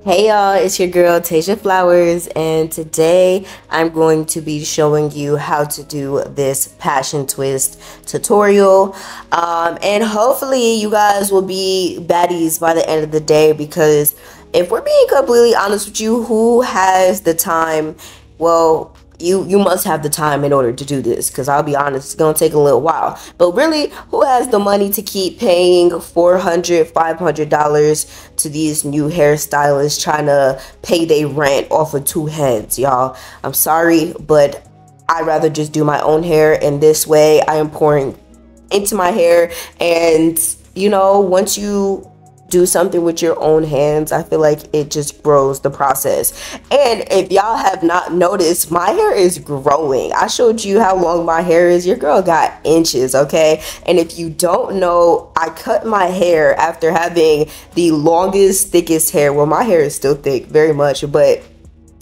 Hey y'all, it's your girl Tasia Flowers, and today I'm going to be showing you how to do this passion twist tutorial. And hopefully you guys will be baddies by the end of the day, because if we're being completely honest with you, who has the time? Well, you must have the time in order to do this, because I'll be honest, it's gonna take a little while. But really, who has the money to keep paying $400 $500 to these new hairstylists trying to pay their rent off of two heads? Y'all, I'm sorry, but I'd rather just do my own hair, and this way I am pouring into my hair. And once you do something with your own hands, I feel like it just grows the process. And if y'all have not noticed, my hair is growing. I showed you how long my hair is. Your girl got inches, okay? And if you don't know, I cut my hair after having the longest, thickest hair. Well, my hair is still thick, very much, but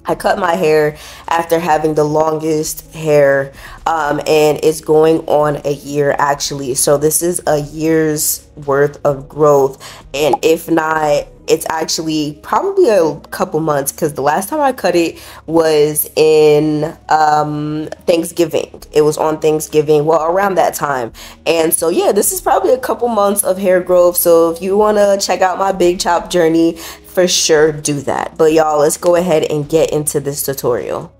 I cut my hair after having the longest hair, and it's going on a year actually. So this is a year's worth of growth, and if not, it's actually probably a couple months, because the last time I cut it was in Thanksgiving. It was on Thanksgiving, well, around that time. And so yeah, this is probably a couple months of hair growth. So if you want to check out my big chop journey, for sure do that. But y'all, let's go ahead and get into this tutorial.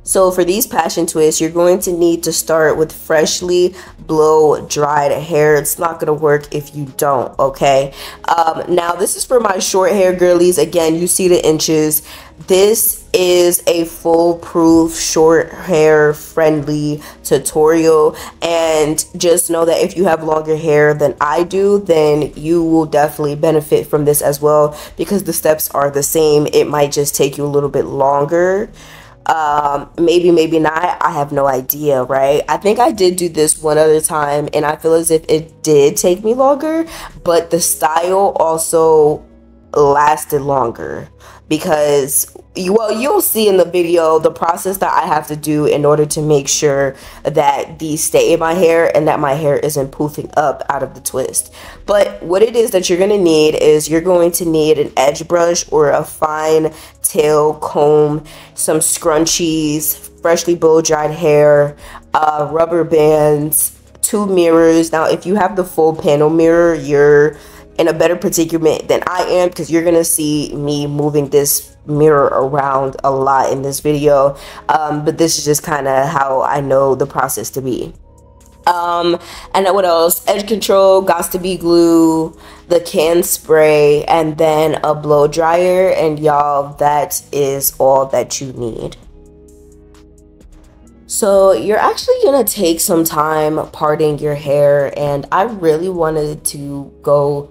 So for these passion twists, you're going to need to start with freshly blow dried hair. It's not gonna work if you don't, okay? Now this is for my short hair girlies. Again, you see the inches. This is a foolproof short hair friendly tutorial, and just know that if you have longer hair than I do, then you will definitely benefit from this as well, because the steps are the same. It might just take you a little bit longer. Maybe not, I have no idea, right? I think I did do this one other time, and I feel as if it did take me longer, but the style also lasted longer, because you'll see in the video the process that I have to do in order to make sure that these stay in my hair and that my hair isn't poofing up out of the twist. But what it is that you're going to need is you're going to need an edge brush or a fine tail comb, some scrunchies, freshly blow dried hair, rubber bands, 2 mirrors. Now if you have the full panel mirror, you're in a better predicament than I am, because you're gonna see me moving this mirror around a lot in this video, but this is just kind of how I know the process to be. And then what else? Edge control, got to be glue, the can spray, and then a blow dryer. And y'all, that is all that you need. So you're actually gonna take some time parting your hair, and I really wanted to go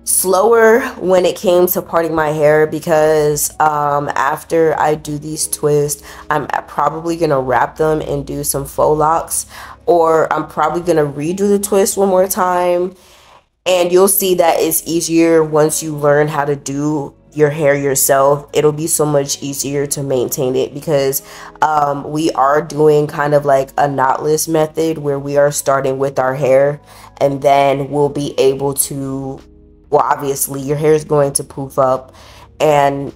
slower when it came to parting my hair, because after I do these twists, I'm probably gonna wrap them and do some faux locks, or I'm probably gonna redo the twist one more time. And you'll see that it's easier once you learn how to do your hair yourself. It'll be so much easier to maintain it, because we are doing kind of like a knotless method, where we are starting with our hair, and then we'll be able to, well, obviously your hair is going to poof up, and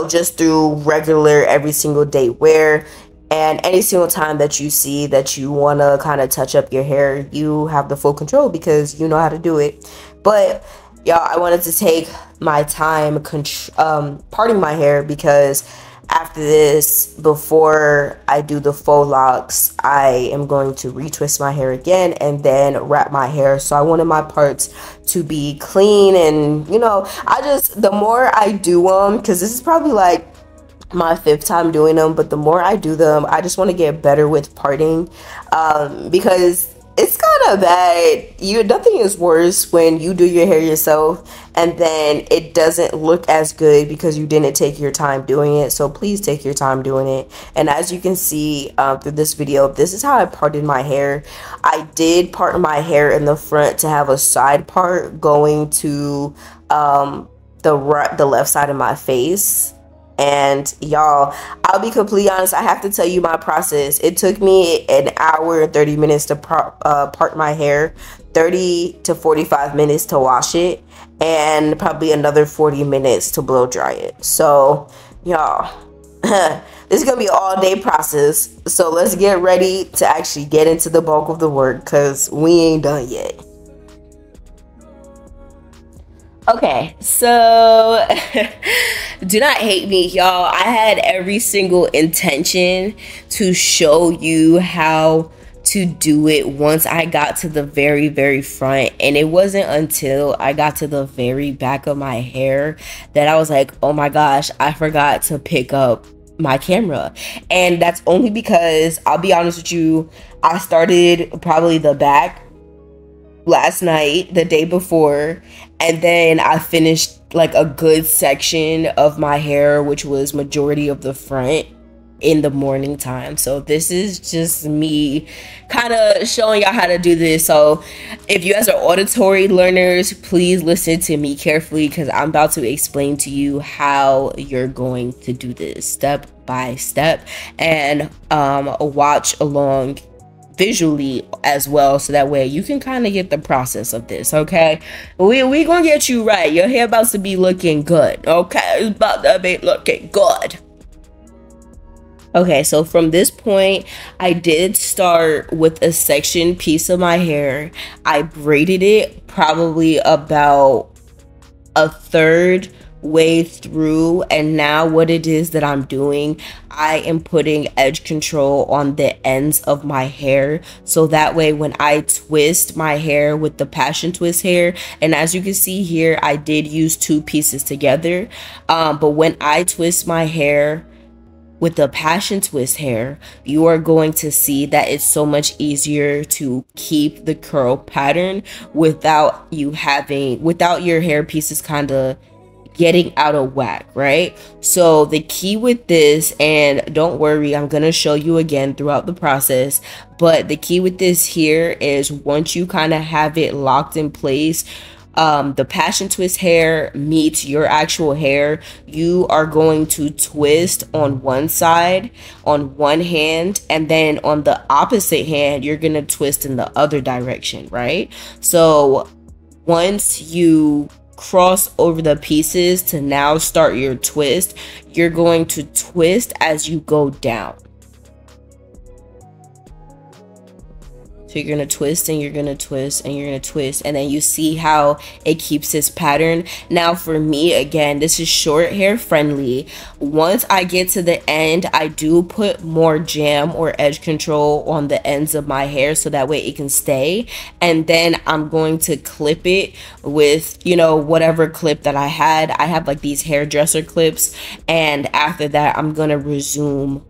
just through regular every single day wear, and any single time that you see that you want to kind of touch up your hair, you have the full control, because you know how to do it. But y'all, I wanted to take my time parting my hair, because after this, before I do the faux locks, I am going to retwist my hair again and then wrap my hair. So I wanted my parts to be clean, and the more I do them, because this is probably like my 5th time doing them, but the more I do them, I just want to get better with parting, because it's kind of bad. Nothing is worse when you do your hair yourself and then it doesn't look as good because you didn't take your time doing it. So please take your time doing it. And as you can see through this video, this is how I parted my hair. I did part my hair in the front to have a side part going to the left side of my face. And y'all, I'll be completely honest, I have to tell you my process. It took me an hour and 30 minutes to part my hair, 30 to 45 minutes to wash it, and probably another 40 minutes to blow dry it. So y'all, this is gonna be an all day process. So let's get ready to actually get into the bulk of the work, because we ain't done yet. Okay, so do not hate me, y'all. I had every single intention to show you how to do it once I got to the very, very front. And it wasn't until I got to the very back of my hair that I was like, oh my gosh, I forgot to pick up my camera. And that's only because, I'll be honest with you, I started probably the back last night, the day before, and then I finished like a good section of my hair, which was majority of the front, in the morning time. So this is just me kind of showing y'all how to do this. So if you guys are auditory learners, please listen to me carefully, because I'm about to explain to you how you're going to do this step by step, and watch along visually as well, so that way you can kind of get the process of this. Okay, we gonna get you right. Your hair about to be looking good. Okay, it's about to be looking good. Okay, so from this point, I did start with a section piece of my hair. I braided it probably about a third way through, and now what it is that I'm doing, I am putting edge control on the ends of my hair, so that way when I twist my hair with the passion twist hair, and as you can see here, I did use two pieces together, but when I twist my hair with the passion twist hair, you are going to see that it's so much easier to keep the curl pattern without your hair pieces kind of getting out of whack, right? So the key with this, and don't worry, I'm gonna show you again throughout the process, but the key with this here is, once you kind of have it locked in place, the passion twist hair meets your actual hair, you are going to twist on one side on one hand, and then on the opposite hand you're gonna twist in the other direction, right? So once you cross over the pieces to now start your twist, you're going to twist as you go down. So you're gonna twist and you're gonna twist and you're gonna twist, and then you see how it keeps this pattern. Now for me, again, this is short hair friendly. Once I get to the end, I do put more jam or edge control on the ends of my hair so that way it can stay, and then I'm going to clip it with, you know, whatever clip that I had. I have like these hairdresser clips, and after that I'm gonna resume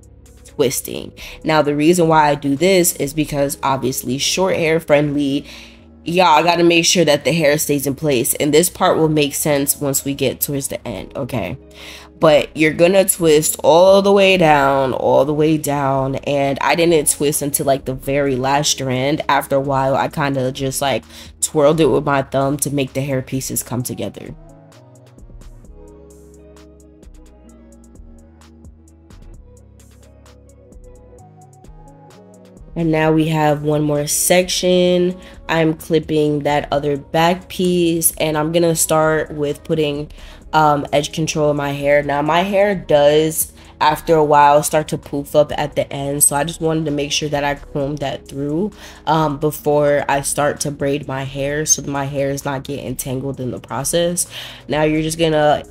twisting. Now the reason why I do this is because obviously short hair friendly, y'all gotta make sure that the hair stays in place, and this part will make sense once we get towards the end, okay? But you're gonna twist all the way down, and I didn't twist until like the very last strand. After a while I kind of just like twirled it with my thumb to make the hair pieces come together. And now we have one more section. I'm clipping that other back piece, and I'm gonna start with putting edge control in my hair. Now my hair does after a while start to poof up at the end, so I just wanted to make sure that I comb that through before I start to braid my hair, so that my hair is not getting entangled in the process. Now you're just gonna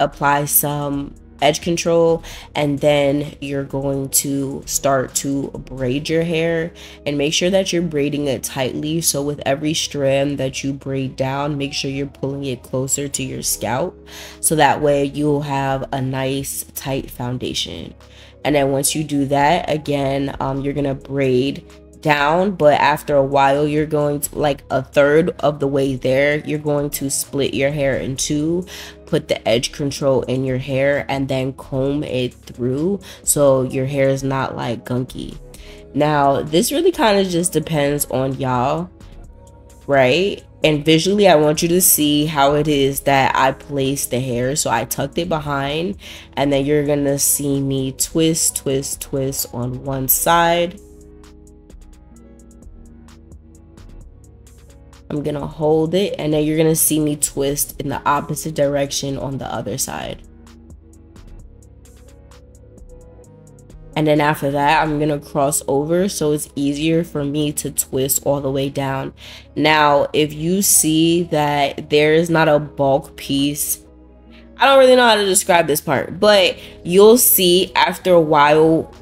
apply some edge control, and then you're going to start to braid your hair, and make sure that you're braiding it tightly. So with every strand that you braid down, make sure you're pulling it closer to your scalp, so that way you'll have a nice tight foundation. And then once you do that, again, you're gonna braid down, but after a while you're going to, like a third of the way there, you're going to split your hair in two, put the edge control in your hair, and then comb it through so your hair is not like gunky. Now this really kind of just depends on y'all, right? And visually, I want you to see how it is that I place the hair. So I tucked it behind, and then you're gonna see me twist, twist, twist on one side. I'm gonna hold it, and then you're gonna see me twist in the opposite direction on the other side. And then after that, I'm gonna cross over so it's easier for me to twist all the way down. Now, if you see that there is not a bulk piece, I don't really know how to describe this part, but you'll see after a while,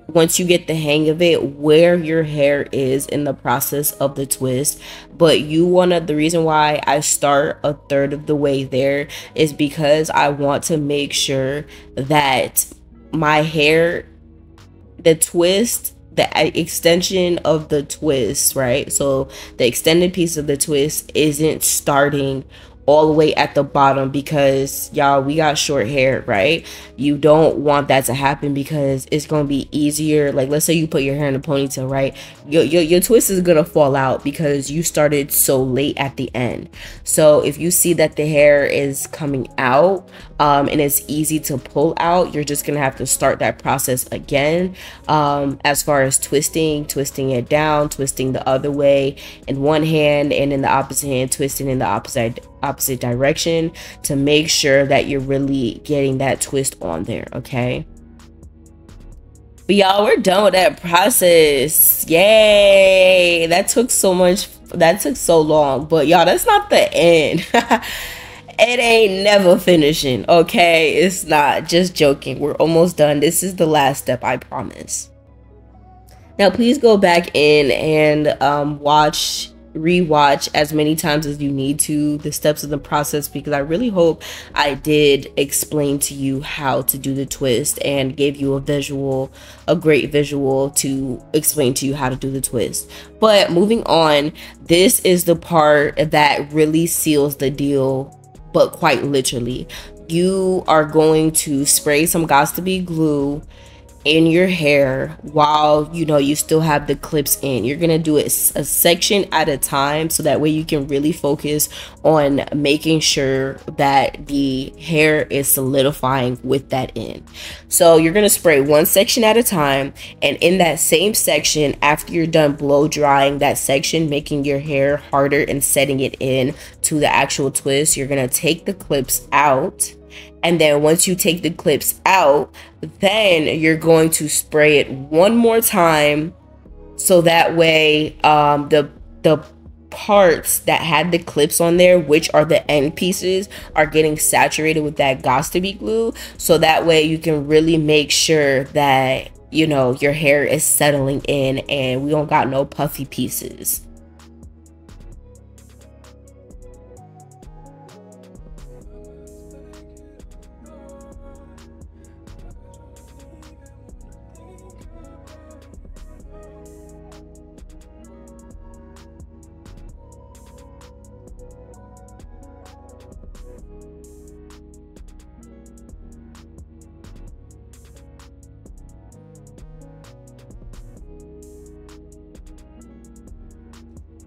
once you get the hang of it, where your hair is in the process of the twist. But the reason why I start a third of the way there is because I want to make sure that my hair, the twist, the extension of the twist, right? So the extended piece of the twist isn't starting all the way at the bottom, because y'all, we got short hair, right? You don't want that to happen, because it's gonna be easier. Like, let's say you put your hair in a ponytail, right? Your twist is gonna fall out because you started so late at the end. So if you see that the hair is coming out and it's easy to pull out, you're just gonna have to start that process again. As far as twisting it down, twisting the other way in one hand, and in the opposite hand twisting in the opposite direction, to make sure that you're really getting that twist on there. Okay, but y'all, we're done with that process. Yay, that took so long, but y'all, that's not the end. It ain't never finishing, okay? It's not. Just joking. We're almost done. This is the last step, I promise. Now please go back in and rewatch as many times as you need to the steps of the process, because I really hope I did explain to you how to do the twist and gave you a great visual to explain to you how to do the twist. But moving on, this is the part that really seals the deal, but quite literally. You are going to spray some Got2b glue in your hair while you still have the clips in. You're gonna do it a section at a time, so that way you can really focus on making sure that the hair is solidifying with that in. So you're gonna spray one section at a time, and in that same section, after you're done blow drying that section, making your hair harder and setting it in to the actual twist, you're gonna take the clips out. And then once you take the clips out, then you're going to spray it one more time, so that way the parts that had the clips on there, which are the end pieces, are getting saturated with that Got2b glue. So that way you can really make sure that your hair is settling in and we don't got no puffy pieces.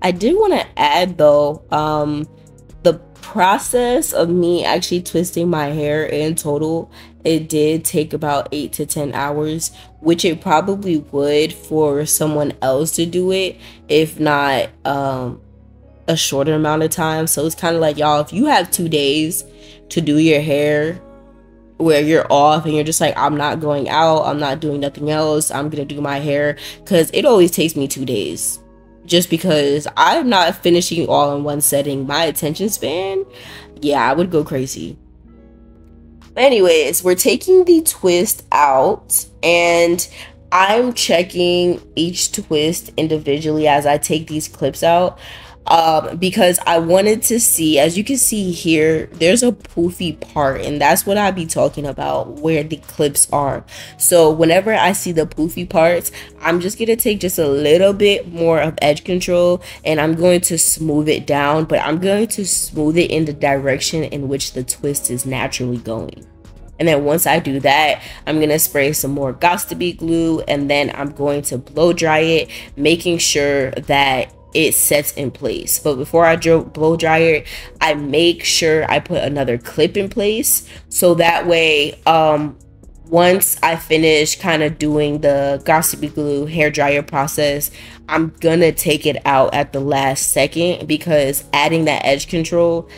I did want to add though, the process of me actually twisting my hair in total, it did take about 8 to 10 hours, which it probably would for someone else to do it, if not a shorter amount of time. So it's kind of like, y'all, if you have 2 days to do your hair where you're off and you're just like, I'm not going out, I'm not doing nothing else, I'm gonna do my hair, because it always takes me 2 days, just because I'm not finishing all in one setting. My attention span, yeah, I would go crazy. Anyways, we're taking the twist out, and I'm checking each twist individually as I take these clips out, because I wanted to see, as you can see here, there's a poofy part, and that's what I be talking about, where the clips are. So whenever I see the poofy parts, I'm just gonna take just a little bit more of edge control, and I'm going to smooth it down, but I'm going to smooth it in the direction in which the twist is naturally going. And then once I do that, I'm gonna spray some more Got2b glue, and then I'm going to blow dry it, making sure that it sets in place. But before I blow dry it, I make sure I put another clip in place, so that way once I finish kind of doing the Got2b glue hair dryer process, I'm gonna take it out at the last second, because adding that edge control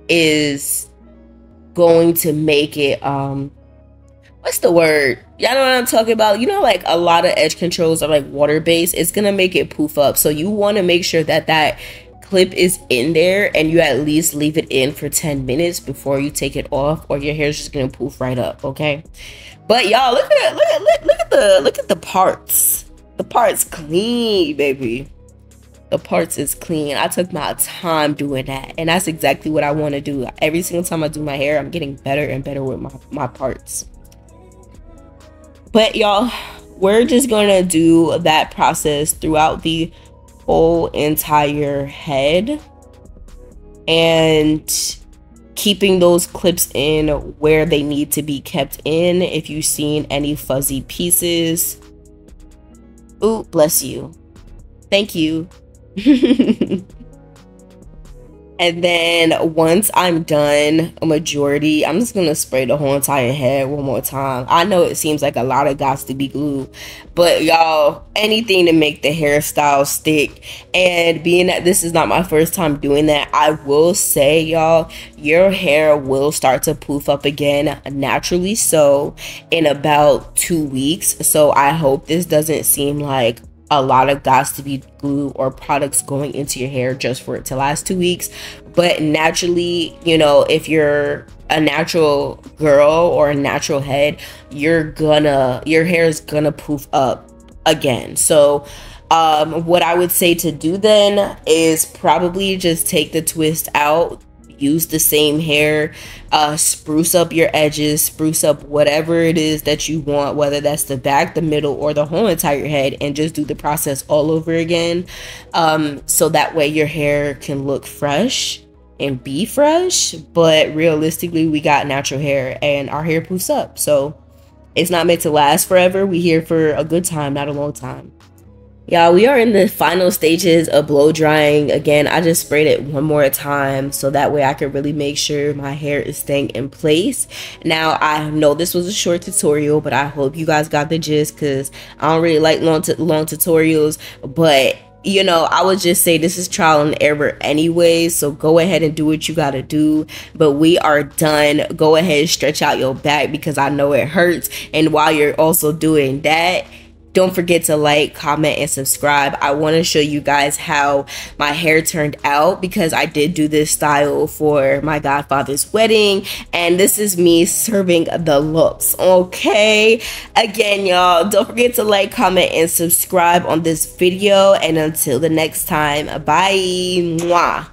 is going to make it what's the word, y'all know what I'm talking about, you know, like a lot of edge controls are like water based. It's gonna make it poof up, so you want to make sure that that clip is in there and you at least leave it in for 10 minutes before you take it off, or your hair's just gonna poof right up. Okay, but y'all, look at it, look at the parts. The parts clean, baby. The parts is clean. I took my time doing that, and that's exactly what I want to do. Every single time I do my hair, I'm getting better and better with my parts. But y'all, we're just gonna do that process throughout the whole entire head, and keeping those clips in where they need to be kept in. If you've seen any fuzzy pieces, ooh, bless you, thank you. And then once I'm done a majority, I'm just gonna spray the whole entire head one more time. I know it seems like a lot of Got2b glue, but y'all, anything to make the hairstyle stick. And being that this is not my first time doing that, I will say, y'all, your hair will start to poof up again naturally, so in about 2 weeks. So I hope this doesn't seem like a lot of Got2b glue or products going into your hair just for it to last 2 weeks. But naturally, you know, if you're a natural girl or a natural head, your hair is gonna poof up again. So what I would say to do then is probably just take the twist out, use the same hair, spruce up your edges, spruce up whatever it is that you want, whether that's the back, the middle, or the whole entire head, and just do the process all over again, so that way your hair can look fresh and be fresh. But realistically, we got natural hair and our hair poofs up, so it's not meant to last forever. We here for a good time, not a long time. Y'all, we are in the final stages of blow drying. Again, I just sprayed it one more time so that way I could really make sure my hair is staying in place. Now, I know this was a short tutorial, but I hope you guys got the gist, because I don't really like long tutorials. But you know, I would just say this is trial and error anyway, so go ahead and do what you gotta do. But we are done. Go ahead and stretch out your back, because I know it hurts. And while you're also doing that, don't forget to like, comment, and subscribe. I want to show you guys how my hair turned out, because I did do this style for my godfather's wedding, and this is me serving the looks. Okay, again, y'all, don't forget to like, comment, and subscribe on this video, and until the next time, bye. Mwah.